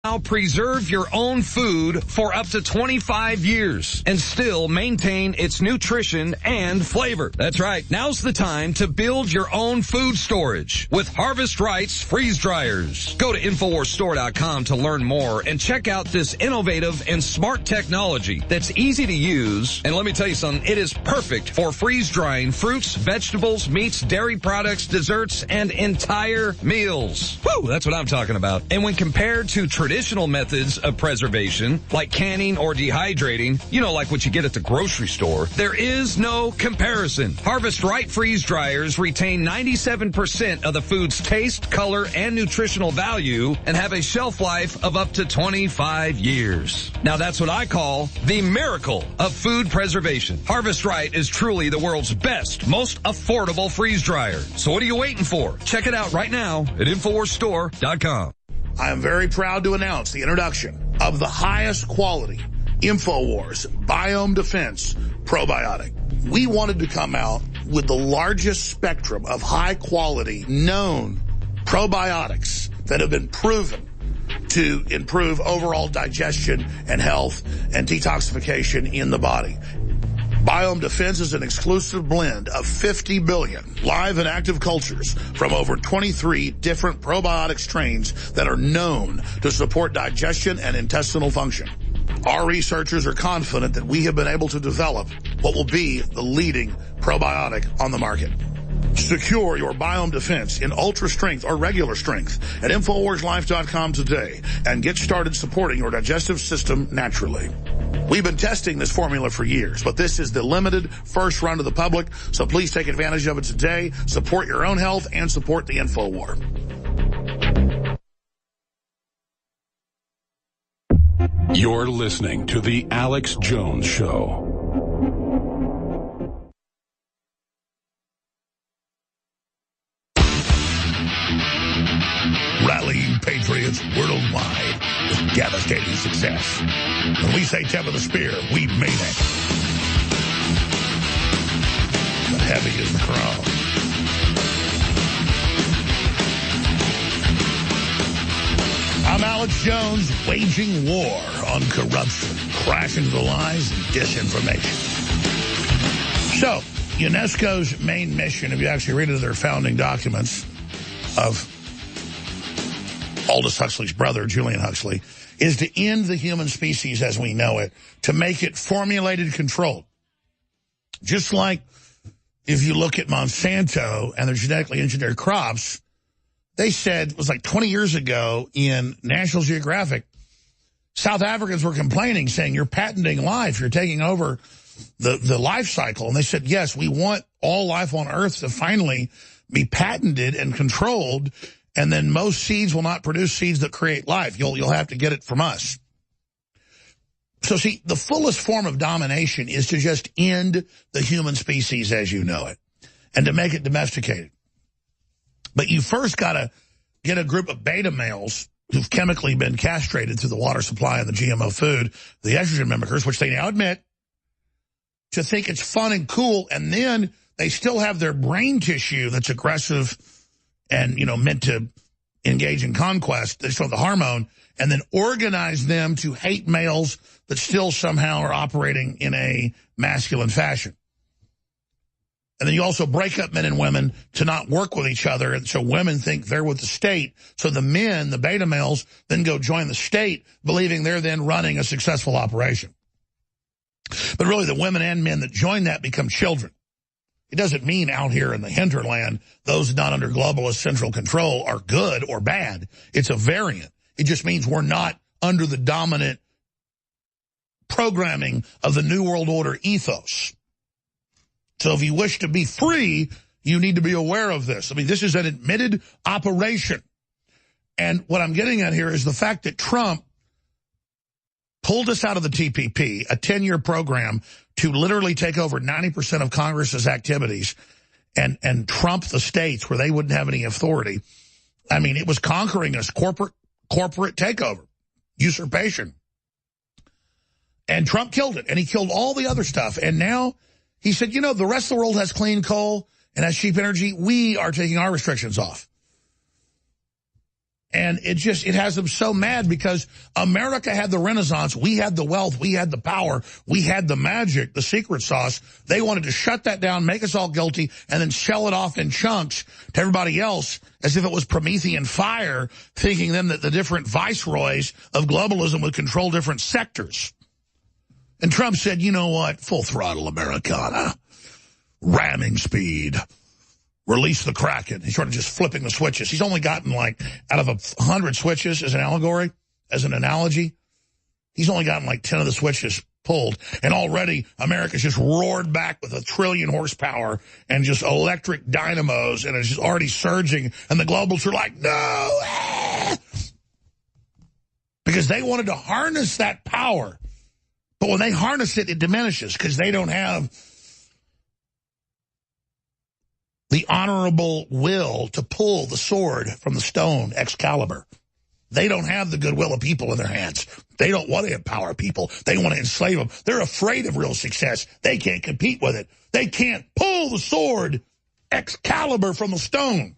Now preserve your own food for up to 25 years and still maintain its nutrition and flavor. That's right. Now's the time to build your own food storage with Harvest Right's freeze dryers. Go to InfoWarsStore.com to learn more and check out this innovative and smart technology that's easy to use. And let me tell you something, it is perfect for freeze drying fruits, vegetables, meats, dairy products, desserts, and entire meals. Woo, that's what I'm talking about. And when compared to traditional methods of preservation, like canning or dehydrating, like what you get at the grocery store, there is no comparison. Harvest Right freeze dryers retain 97% of the food's taste, color, and nutritional value and have a shelf life of up to 25 years. Now that's what I call the miracle of food preservation. Harvest Right is truly the world's best, most affordable freeze dryer. So what are you waiting for? Check it out right now at InfoWarsStore.com. I am very proud to announce the introduction of the highest quality InfoWars Biome Defense Probiotic. We wanted to come out with the largest spectrum of high quality known probiotics that have been proven to improve overall digestion and health and detoxification in the body. Biome Defense is an exclusive blend of 50 billion live and active cultures from over 23 different probiotic strains that are known to support digestion and intestinal function. Our researchers are confident that we have been able to develop what will be the leading probiotic on the market. Secure your Biome Defense in ultra strength or regular strength at InfoWarsLife.com today and get started supporting your digestive system naturally. We've been testing this formula for years, but this is the limited first run to the public, so please take advantage of it today. Support your own health and support the InfoWar. You're listening to The Alex Jones Show. Rallying patriots worldwide with devastating success. When we say tip of the spear, we mean it. But heavy is the crown. I'm Alex Jones, waging war on corruption, crashing the lies and disinformation. So, UNESCO's main mission, if you actually read it, their founding documents of Aldous Huxley's brother, Julian Huxley, is to end the human species as we know it, to make it formulated, controlled. Just like if you look at Monsanto and their genetically engineered crops, they said, it was like 20 years ago in National Geographic, South Africans were complaining, saying, you're patenting life, you're taking over the life cycle. And they said, yes, we want all life on Earth to finally be patented and controlled, and then most seeds will not produce seeds that create life. You'll have to get it from us. So see, the fullest form of domination is to just end the human species as you know it and to make it domesticated. But you first got to get a group of beta males who've chemically been castrated through the water supply and the GMO food, the estrogen mimickers, which they now admit, to think it's fun and cool, and then they still have their brain tissue that's aggressive and, meant to engage in conquest. They still have the hormone, and then organize them to hate males that still somehow are operating in a masculine fashion. And then you also break up men and women to not work with each other, and so women think they're with the state. So the men, the beta males, then go join the state, believing they're then running a successful operation. But really, the women and men that join that become children. It doesn't mean out here in the hinterland, those not under globalist central control are good or bad. It's a variant. It just means we're not under the dominant programming of the New World Order ethos. So if you wish to be free, you need to be aware of this. I mean, this is an admitted operation. And what I'm getting at here is the fact that Trump pulled us out of the TPP, a 10-year program to literally take over 90% of Congress's activities and trump the states where they wouldn't have any authority. I mean, it was conquering us, corporate takeover, usurpation. And Trump killed it, and he killed all the other stuff. And now he said, the rest of the world has clean coal and has cheap energy. We are taking our restrictions off. And it has them so mad because America had the Renaissance. We had the wealth. We had the power. We had the magic, the secret sauce. They wanted to shut that down, make us all guilty, and then shell it off in chunks to everybody else as if it was Promethean fire, thinking then that the different viceroys of globalism would control different sectors. And Trump said, you know what? Full throttle Americana. Ramming speed. Release the Kraken. He's sort of just flipping the switches. He's only gotten, like, out of 100 switches as an allegory, as an analogy, he's only gotten, like, 10 of the switches pulled. And already America's just roared back with 1 trillion horsepower and just electric dynamos, and it's just already surging. And the globals are like, no! Because they wanted to harness that power. But when they harness it, it diminishes because they don't have the honorable will to pull the sword from the stone, Excalibur. They don't have the goodwill of people in their hands. They don't want to empower people. They want to enslave them. They're afraid of real success. They can't compete with it. They can't pull the sword, Excalibur, from the stone.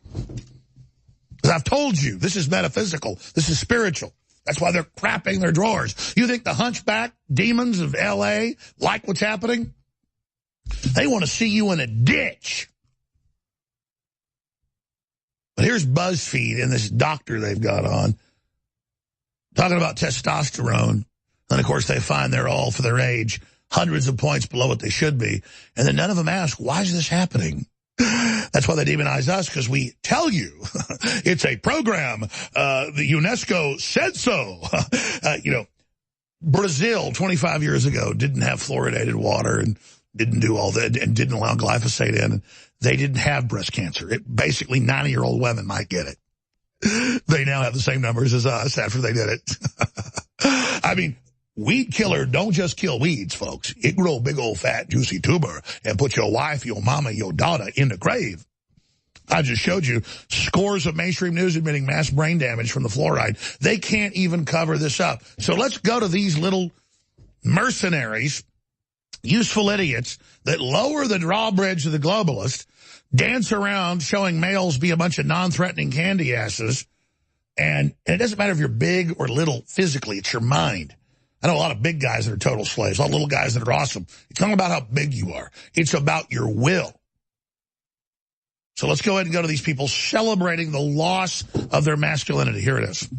Because I've told you, this is metaphysical. This is spiritual. That's why they're crapping their drawers. You think the hunchback demons of L.A. like what's happening? They want to see you in a ditch. But here's BuzzFeed and this doctor they've got on talking about testosterone. And, of course, they find they're all, for their age, hundreds of points below what they should be. And then none of them ask, why is this happening? That's why they demonize us, because we tell you it's a program. The UNESCO said so. Brazil 25 years ago didn't have fluoridated water and didn't do all that and didn't allow glyphosate in. They didn't have breast cancer. Basically, 90-year-old women might get it. They now have the same numbers as us after they did it. I mean, weed killer don't just kill weeds, folks. It grow a big old fat juicy tuber and put your wife, your mama, your daughter in the grave. I just showed you scores of mainstream news admitting mass brain damage from the fluoride. They can't even cover this up. So let's go to these little mercenaries, useful idiots that lower the drawbridge of the globalist, dance around showing males be a bunch of non-threatening candy asses. And it doesn't matter if you're big or little physically, it's your mind. I know a lot of big guys that are total slaves, a lot of little guys that are awesome. It's not about how big you are. It's about your will. So let's go ahead and go to these people celebrating the loss of their masculinity. Here it is.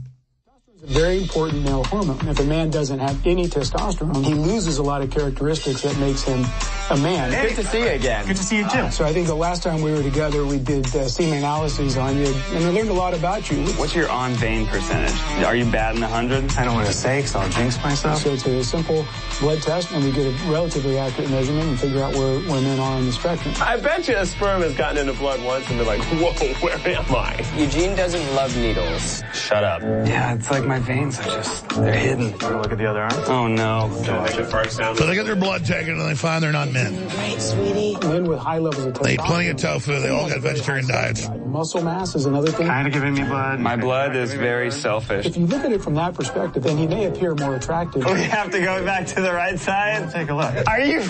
It's a very important male hormone. If a man doesn't have any testosterone, he loses a lot of characteristics that makes him a man. Hey, good to see you again. Good to see you too. So I think the last time we were together, we did semen analyses on you, and I learned a lot about you. What's your on-vein percentage? Are you batting 100? I don't want to say because I'll jinx myself. So it's a simple blood test, and we get a relatively accurate measurement and figure out where men are on the spectrum. I bet you a sperm has gotten into blood once and they're like, whoa, where am I? Eugene doesn't love needles. Shut up. Yeah, it's like my veins are they're hidden. Want to look at the other arm? Oh, no. So they get their blood taken and they find they're not men. Right, sweetie. Men with high levels of testosterone. They eat plenty of tofu. They all got vegetarian diets. Muscle mass is another thing. Kind of giving me blood. My blood is very selfish. If you look at it from that perspective, then he may appear more attractive. We have to go back to the right side? Take a look. Are you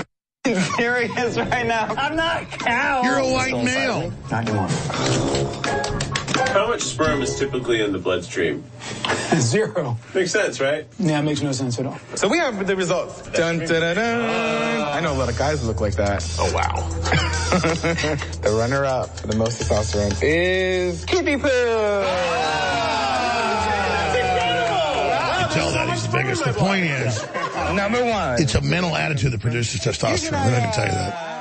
serious right now? I'm not cow. You're a white male. Not anymore. How much sperm is typically in the bloodstream? 0. Makes sense, right? Yeah, it makes no sense at all. So we have the results. Dun, dun, dun, dun. I know a lot of guys look like that. Oh, wow. The runner-up for the most testosterone is Kippy Poo. Tell that he's the biggest. The point is, Number 1. it's a mental attitude that produces testosterone. I can tell you that.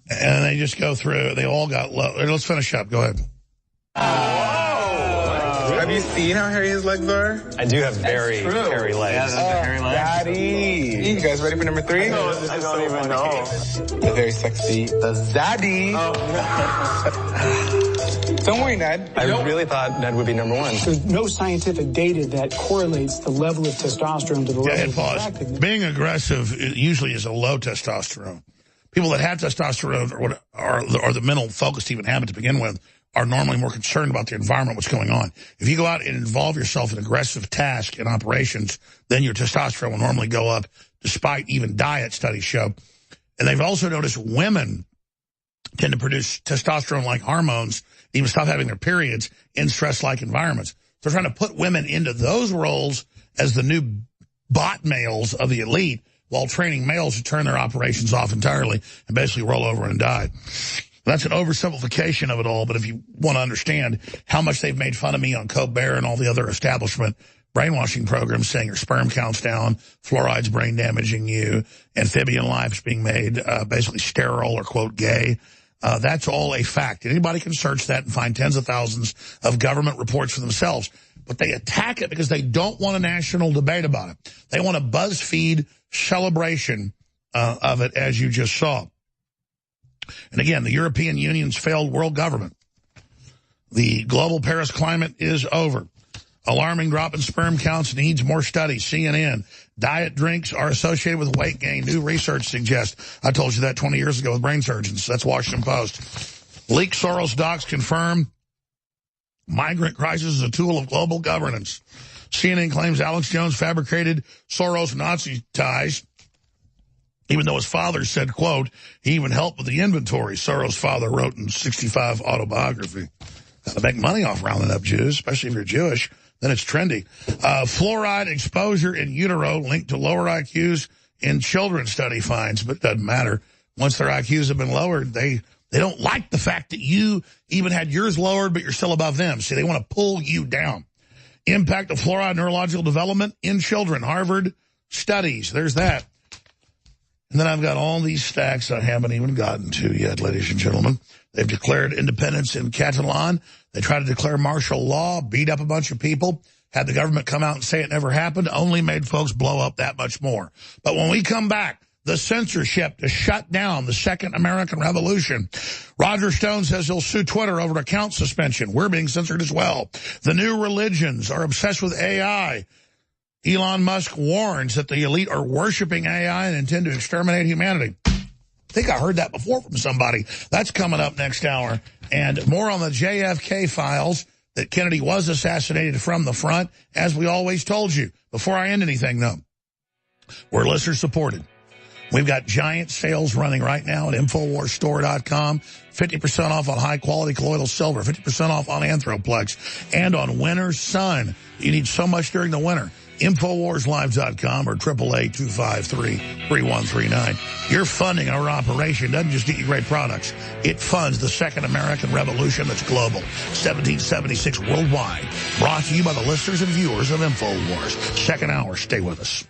And they just go through. They all got low. Let's finish up. Go ahead. Have you seen how hairy his legs are? I do have very hairy legs. Daddy. You guys ready for number 3? I don't even know. The very sexy, the Zaddy. Don't worry, Ned. I really thought Ned would be number 1. There's no scientific data that correlates the level of testosterone to the level of Pause. attractiveness. Being aggressive usually is a low testosterone. People that have testosterone or the mental focus to even have it to begin with are normally more concerned about the environment, what's going on. If you go out and involve yourself in aggressive tasks and operations, then your testosterone will normally go up, despite even diet studies show. And they've also noticed women tend to produce testosterone-like hormones, even stop having their periods in stress-like environments. So they're trying to put women into those roles as the new bot males of the elite while training males to turn their operations off entirely and basically roll over and die. That's an oversimplification of it all, but if you want to understand how much they've made fun of me on Colbert and all the other establishment brainwashing programs saying your sperm count's down, fluoride's brain damaging you, amphibian life's being made basically sterile or, quote, gay, that's all a fact. Anybody can search that and find tens of thousands of government reports for themselves. But they attack it because they don't want a national debate about it. They want a BuzzFeed celebration of it, as you just saw. And again, the European Union's failed world government. The global Paris climate is over. Alarming drop in sperm counts needs more studies. CNN. Diet drinks are associated with weight gain. New research suggests. I told you that 20 years ago with brain surgeons. That's Washington Post. Leaked Soros docs confirm migrant crisis is a tool of global governance. CNN claims Alex-Jones fabricated Soros Nazi ties, even though his father said, quote, he even helped with the inventory, Soros' father wrote in 65 autobiography. Got to make money off rounding up Jews, especially if you're Jewish. Then it's trendy. Fluoride exposure in utero linked to lower IQs in children, study finds, but it doesn't matter. Once their IQs have been lowered, they don't like the fact that you even had yours lowered, but you're still above them. See, they want to pull you down. Impact of fluoride neurological development in children. Harvard studies. There's that. And then I've got all these stacks I haven't even gotten to yet, ladies and gentlemen. They've declared independence in Catalan. They tried to declare martial law, beat up a bunch of people, had the government come out and say it never happened, only made folks blow up that much more. But when we come back, the censorship to shut down the Second American Revolution. Roger Stone says he'll sue Twitter over account suspension. We're being censored as well. The new religions are obsessed with AI. Elon Musk warns that the elite are worshiping AI and intend to exterminate humanity. I think I heard that before from somebody. That's coming up next hour. And more on the JFK files, that Kennedy was assassinated from the front, as we always told you. Before I end anything, though, we're listener supported. We've got giant sales running right now at InfoWarsStore.com. 50% off on high-quality colloidal silver, 50% off on Anthroplex, and on Winter Sun. You need so much during the winter. InfoWarsLive.com or 888-253-3139. Your funding our operation doesn't just get you great products. It funds the Second American Revolution that's global. 1776 worldwide. Brought to you by the listeners and viewers of InfoWars. Second hour. Stay with us.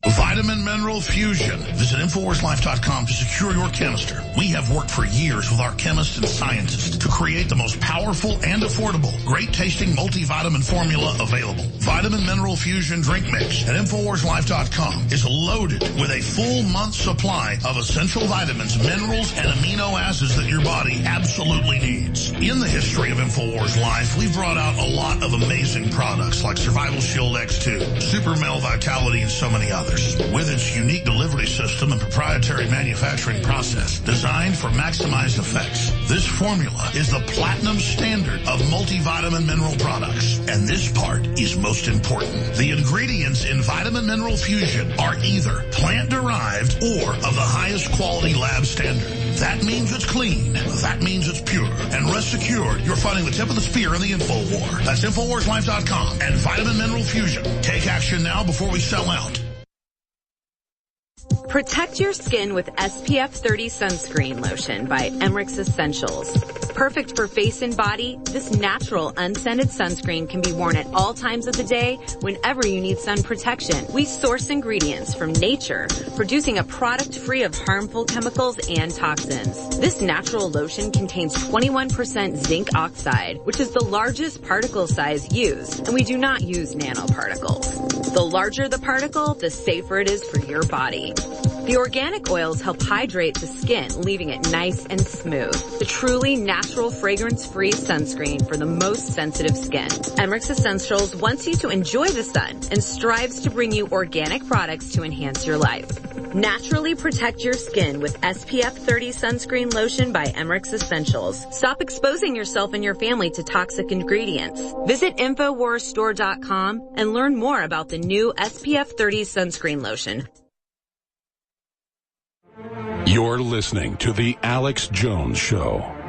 Vitamin Mineral Fusion. Visit InfoWarsLife.com to secure your canister. We have worked for years with our chemists and scientists to create the most powerful and affordable, great-tasting multivitamin formula available. Vitamin Mineral Fusion Drink Mix at InfoWarsLife.com is loaded with a full month's supply of essential vitamins, minerals, and amino acids that your body absolutely needs. In the history of InfoWars Life, we've brought out a lot of amazing products like Survival Shield X2, Super Male Vitality, and so many others. With its unique delivery system and proprietary manufacturing process designed for maximized effects, this formula is the platinum standard of multivitamin mineral products. And this part is most important. The ingredients in Vitamin Mineral Fusion are either plant-derived or of the highest quality lab standard. That means it's clean. That means it's pure. And rest assured, you're fighting the tip of the spear in the info war. That's InfoWarsLife.com and Vitamin Mineral Fusion. Take action now before we sell out. Protect your skin with SPF 30 sunscreen lotion by Emmerich Essentials. Perfect for face and body, this natural unscented sunscreen can be worn at all times of the day whenever you need sun protection. We source ingredients from nature, producing a product free of harmful chemicals and toxins. This natural lotion contains 21% zinc oxide, which is the largest particle size used, and we do not use nanoparticles. The larger the particle, the safer it is for your body. The organic oils help hydrate the skin, leaving it nice and smooth. The truly natural fragrance-free sunscreen for the most sensitive skin. Emmerich Essentials wants you to enjoy the sun and strives to bring you organic products to enhance your life. Naturally protect your skin with SPF 30 sunscreen lotion by Emmerich Essentials. Stop exposing yourself and your family to toxic ingredients. Visit InfoWarsStore.com and learn more about the new SPF 30 sunscreen lotion. You're listening to The Alex Jones Show.